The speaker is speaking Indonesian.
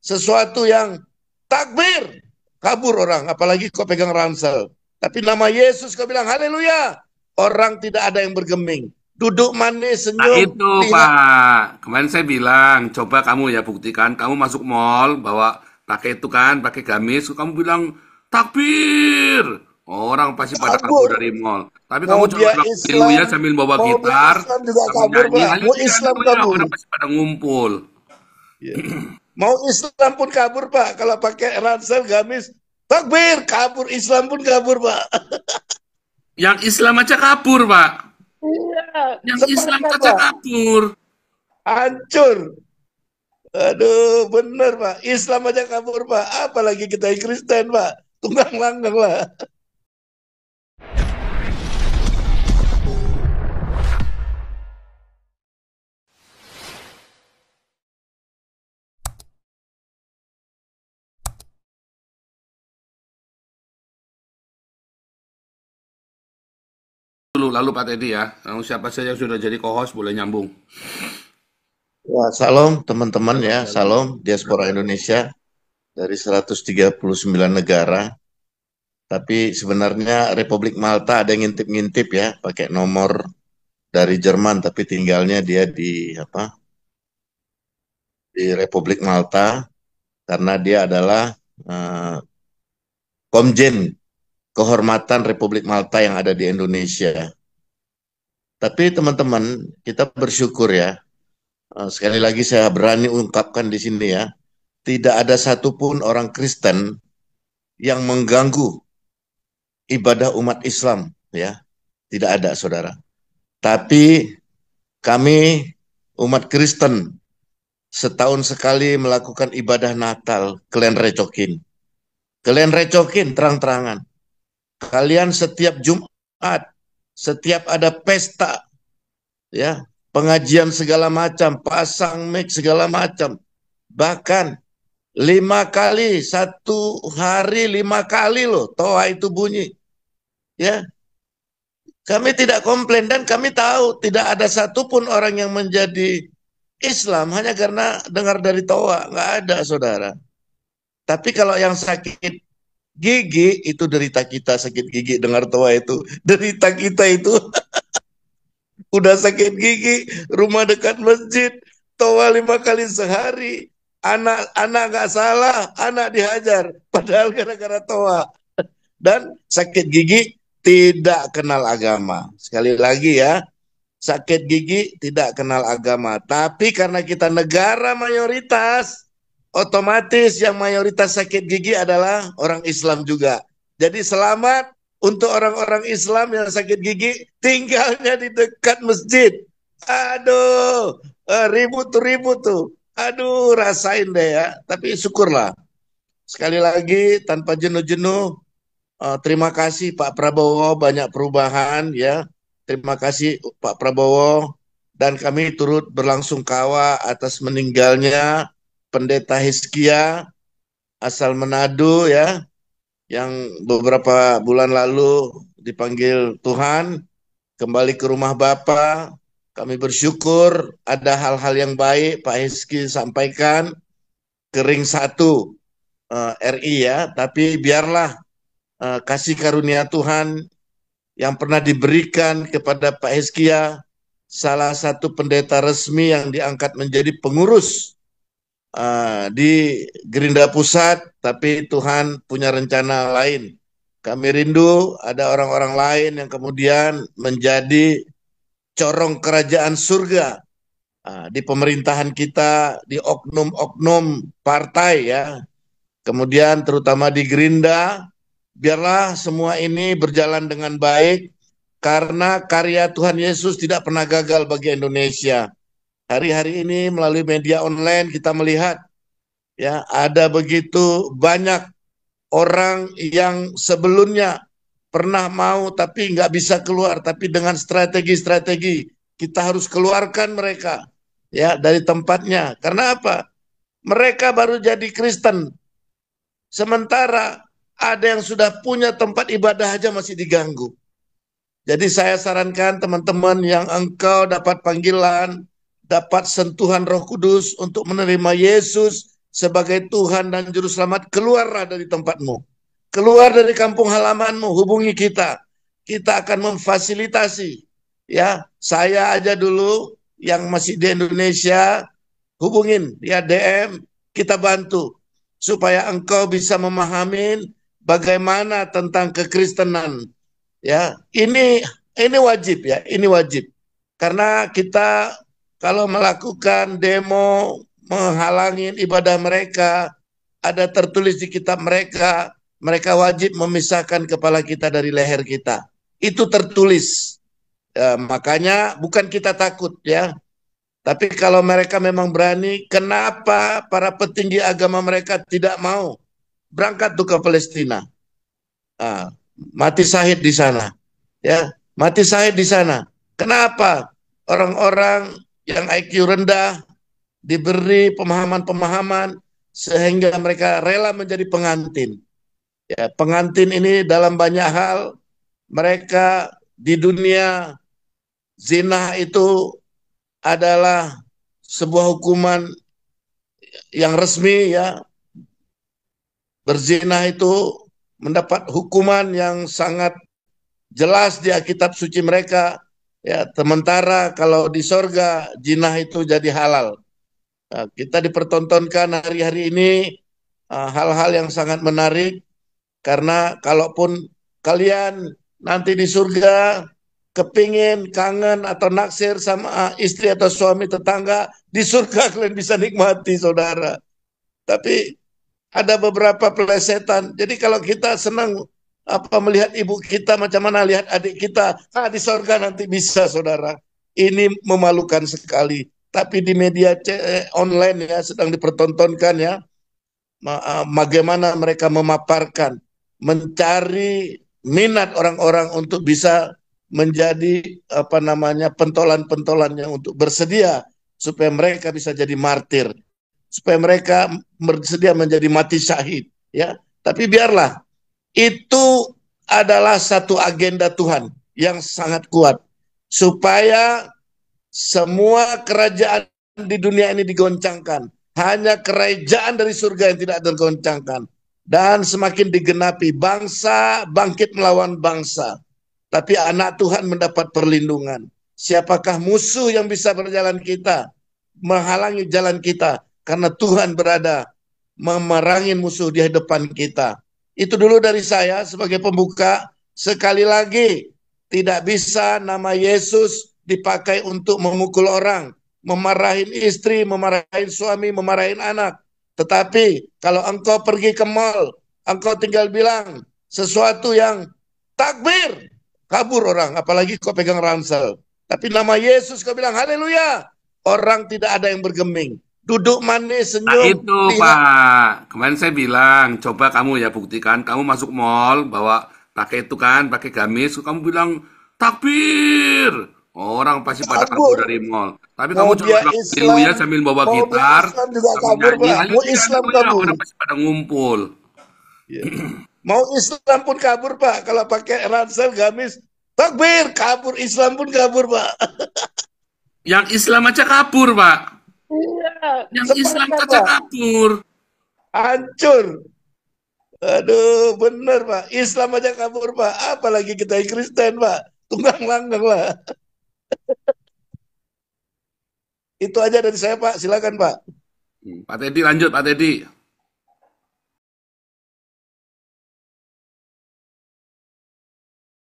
sesuatu yang takbir, kabur orang, apalagi kau pegang ransel. Tapi nama Yesus kau bilang haleluya, orang tidak ada yang bergeming. Duduk manis, Nah senyum, itu lihat. Pak, kemarin saya bilang, coba kamu ya buktikan, kamu masuk mall, bawa pakai itu kan, pakai gamis, kamu bilang takbir, orang pasti pada kabur Kabur. dari mall. Tapi kamu Mau coba dia bilang haleluya Islam, sambil bawa mau dia gitar, Islam juga kamu kabur, nyanyi Pak. Mau haleluya Islam haleluya, kabur. orang pasti pada ngumpul. Ya. Mau Islam pun kabur, Pak. Kalau pakai ransel gamis, takbir, kabur. Islam pun kabur, Pak. Yang Islam aja kabur Pak, Iya, yang Islam sepakat, saja Pak. kabur. Hancur. Aduh, bener, Pak. Islam aja kabur, Pak. Apalagi kita yang Kristen, Pak. Tunggang langgang lah. Dulu lalu Pak Teddy ya, siapa saja yang sudah jadi co-host boleh nyambung. Ya, salam teman-teman ya. Halo, halo. Salam diaspora Indonesia dari 139 negara. Tapi sebenarnya Republik Malta ada yang ngintip-ngintip ya, pakai nomor dari Jerman, tapi tinggalnya dia di apa? Di Republik Malta karena dia adalah eh, Komjen Kehormatan Republik Malta yang ada di Indonesia. Tapi teman-teman, kita bersyukur ya. Sekali lagi saya berani ungkapkan di sini ya, tidak ada satupun orang Kristen yang mengganggu ibadah umat Islam ya, tidak ada saudara. Tapi kami umat Kristen setahun sekali melakukan ibadah Natal, kalian recokin terang-terangan. Kalian setiap Jumat, setiap ada pesta, ya, pengajian segala macam, pasang mic segala macam, bahkan 5 kali, satu hari 5 kali loh, toa itu bunyi. Ya, kami tidak komplain dan kami tahu tidak ada satupun orang yang menjadi Islam hanya karena dengar dari toa, nggak ada saudara. Tapi kalau yang sakit gigi itu derita kita, sakit gigi dengar toa itu derita kita itu. Udah sakit gigi, rumah dekat masjid, toa 5 kali sehari. Anak nggak salah, anak dihajar. Padahal gara-gara toa. Dan sakit gigi tidak kenal agama. Sekali lagi ya, sakit gigi tidak kenal agama. Tapi karena kita negara mayoritas, otomatis yang mayoritas sakit gigi adalah orang Islam juga. Jadi selamat untuk orang-orang Islam yang sakit gigi tinggalnya di dekat masjid. Aduh, ribut tuh. Aduh, rasain deh ya. Tapi syukurlah. Sekali lagi tanpa jenuh-jenuh, terima kasih Pak Prabowo banyak perubahan ya. Terima kasih Pak Prabowo dan kami turut berlangsungkawa atas meninggalnya Pendeta Hizkia asal Manado ya yang beberapa bulan lalu dipanggil Tuhan kembali ke rumah Bapa. Kami bersyukur ada hal-hal yang baik Pak Hizki sampaikan ke ring 1 RI ya, tapi biarlah kasih karunia Tuhan yang pernah diberikan kepada Pak Hizkia, salah satu pendeta resmi yang diangkat menjadi pengurus di Gerindra Pusat, tapi Tuhan punya rencana lain. Kami rindu ada orang-orang lain yang kemudian menjadi corong kerajaan surga di pemerintahan kita, di oknum-oknum partai ya. Kemudian terutama di Gerindra, biarlah semua ini berjalan dengan baik karena karya Tuhan Yesus tidak pernah gagal bagi Indonesia. Hari-hari ini melalui media online kita melihat ya ada begitu banyak orang yang sebelumnya pernah mau tapi nggak bisa keluar, tapi dengan strategi-strategi kita harus keluarkan mereka ya dari tempatnya. Karena apa? Mereka baru jadi Kristen, sementara ada yang sudah punya tempat ibadah aja masih diganggu. Jadi saya sarankan teman-teman yang engkau dapat panggilan, dapat sentuhan Roh Kudus untuk menerima Yesus, sebagai Tuhan dan Juru Selamat, keluarlah dari tempatmu. Keluar dari kampung halamanmu, hubungi kita. Kita akan memfasilitasi. Ya, saya aja dulu yang masih di Indonesia, hubungin ya DM, kita bantu supaya engkau bisa memahami bagaimana tentang kekristenan. Ya, ini wajib ya, ini wajib. Karena kita kalau melakukan demo menghalangi ibadah mereka, ada tertulis di kitab mereka, mereka wajib memisahkan kepala kita dari leher kita. Itu tertulis. Ya, makanya bukan kita takut ya, tapi kalau mereka memang berani, kenapa para petinggi agama mereka tidak mau berangkat tuh ke Palestina? Ah, mati syahid di sana, ya, mati syahid di sana. Kenapa orang-orang yang IQ rendah diberi pemahaman-pemahaman sehingga mereka rela menjadi pengantin? Ya, pengantin ini dalam banyak hal mereka di dunia zina itu adalah sebuah hukuman yang resmi ya, berzina itu mendapat hukuman yang sangat jelas di kitab suci mereka ya, sementara kalau di sorga zina itu jadi halal. Nah, kita dipertontonkan hari-hari ini hal-hal yang sangat menarik karena kalaupun kalian nanti di surga kepingin kangen atau naksir sama istri atau suami tetangga, di surga kalian bisa nikmati saudara. Tapi ada beberapa pelesetan. Jadi kalau kita senang melihat ibu kita, macam mana lihat adik kita, di sorga nanti bisa, saudara. Ini memalukan sekali. Tapi di media online ya sedang dipertontonkan ya, bagaimana mereka memaparkan, mencari minat orang-orang untuk bisa menjadi pentolan-pentolannya untuk bersedia supaya mereka bisa jadi martir, supaya mereka bersedia menjadi mati syahid ya. Tapi biarlah, itu adalah satu agenda Tuhan yang sangat kuat supaya semua kerajaan di dunia ini digoncangkan. Hanya kerajaan dari surga yang tidak tergoncangkan. Dan semakin digenapi, bangsa bangkit melawan bangsa. Tapi anak Tuhan mendapat perlindungan. Siapakah musuh yang bisa berjalan kita, menghalangi jalan kita? Karena Tuhan berada memerangi musuh di depan kita. Itu dulu dari saya sebagai pembuka. Sekali lagi, tidak bisa nama Yesus dipakai untuk memukul orang, memarahin istri, memarahin suami, memarahin anak. Tetapi kalau engkau pergi ke mall, engkau tinggal bilang sesuatu yang takbir, kabur orang, apalagi kau pegang ransel. Tapi nama Yesus kau bilang haleluya, orang tidak ada yang bergeming. Duduk manis, Nah senyum, itu tidak. Pak, kemarin saya bilang, coba kamu ya buktikan, kamu masuk mall, bawa pakai itu kan, pakai gamis, kamu bilang takbir, orang pasti pada kabur Kabur. dari mall. Tapi kamu Mau coba dia bilang haleluya Islam, sambil bawa mau dia gitar, Islam juga sambil kabur, nyanyi Pak. Mau haleluya Islam haleluya, kabur. orang pasti pada ngumpul. Ya. Mau Islam pun kabur, Pak. Kalau pakai ransel gamis, takbir, kabur. Islam pun kabur, Pak. Yang Islam aja kabur Pak, Iya, yang Islam sepakat, saja Pak. kabur. Hancur. Aduh, bener, Pak. Islam aja kabur, Pak. Apalagi kita yang Kristen, Pak. Tunggang langgang lah. Itu aja dari saya, Pak. Silakan, Pak. Pak Teddy lanjut Pak Teddy.